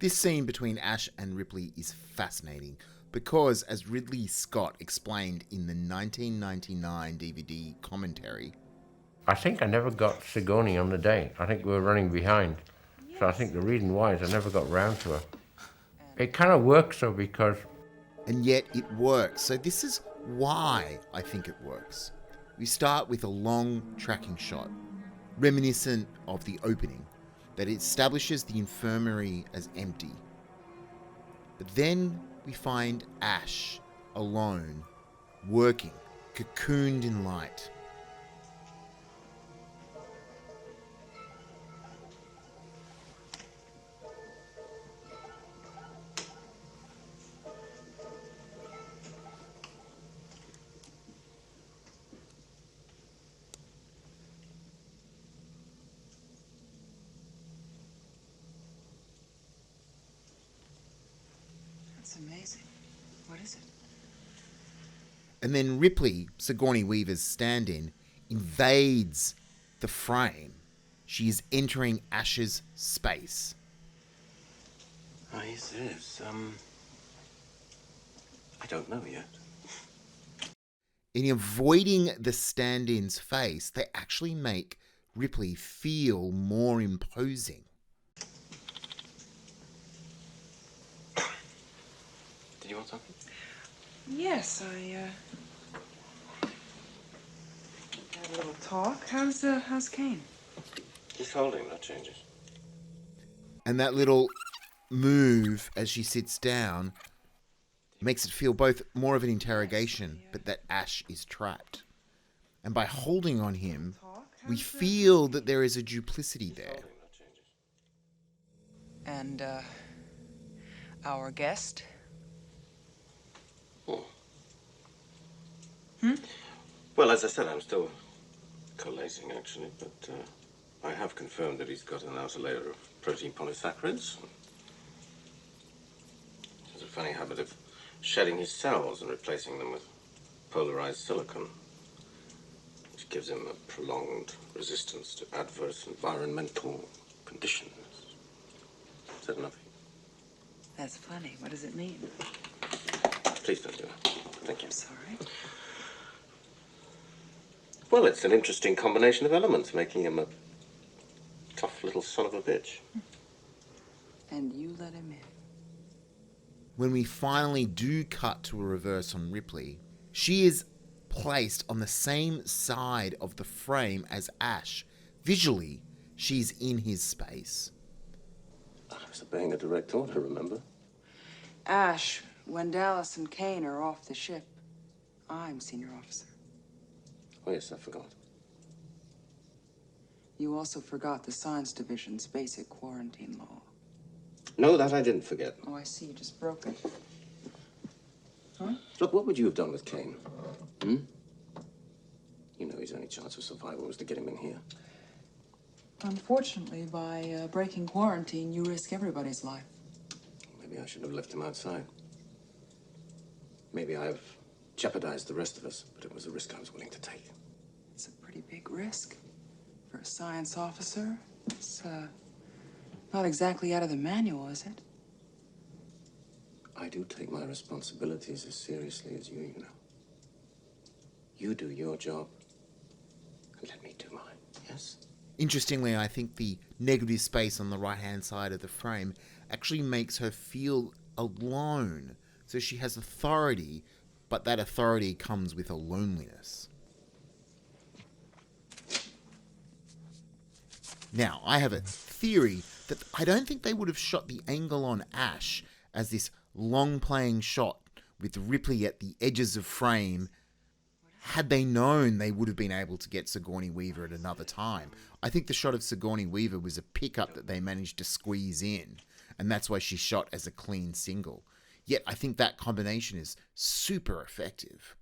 This scene between Ash and Ripley is fascinating because, as Ridley Scott explained in the 1999 DVD commentary, I think I never got Sigourney on the day. I think we were running behind. So I think the reason why is I never got round to her. It kind of works though because... And yet it works. So this is why I think it works. We start with a long tracking shot, reminiscent of the opening, that establishes the infirmary as empty. But then we find Ash alone, working, cocooned in light. That's amazing. What is it? And then Ripley, Sigourney Weaver's stand-in, invades the frame. She is entering Ash's space. Oh, yes, it is. I don't know yet. In avoiding the stand-in's face, they actually make Ripley feel more imposing. Did you want something? Yes, I had a little talk. How's Kane? He's holding, no changes. And that little move as she sits down makes it feel both more of an interrogation, but that Ash is trapped. And by holding on him, we feel that there is a duplicity there. And our guest? Oh. Hmm? Well, as I said, I'm still collating, actually, but I have confirmed that he's got an outer layer of protein polysaccharides. He has a funny habit of shedding his cells and replacing them with polarized silicon, which gives him a prolonged resistance to adverse environmental conditions. Is that enough? That's funny. What does it mean? Please don't do that. Thank you. I'm sorry. Well, it's an interesting combination of elements, making him a tough little son of a bitch. And you let him in. When we finally do cut to a reverse on Ripley, she is placed on the same side of the frame as Ash. Visually, she's in his space. I was obeying a direct order, remember? Ash, when Dallas and Kane are off the ship, I'm senior officer. Oh, yes, I forgot. You also forgot the Science Division's basic quarantine law. No, that I didn't forget. Oh, I see. You just broke it. Huh? Look, what would you have done with Kane? Hmm? You know his only chance of survival was to get him in here. Unfortunately, by breaking quarantine, you risk everybody's life. Maybe I should have left him outside. Maybe I've jeopardized the rest of us, but it was a risk I was willing to take. It's a pretty big risk for a science officer. It's not exactly out of the manual, is it? I do take my responsibilities as seriously as you know. You do your job, and let me do mine, yes? Interestingly, I think the negative space on the right-hand side of the frame actually makes her feel alone. So she has authority, but that authority comes with a loneliness. Now, I have a theory that I don't think they would have shot the angle on Ash as this long playing shot with Ripley at the edges of frame. Had they known, they would have been able to get Sigourney Weaver at another time. I think the shot of Sigourney Weaver was a pickup that they managed to squeeze in, and that's why she shot as a clean single. Yet I think that combination is super effective.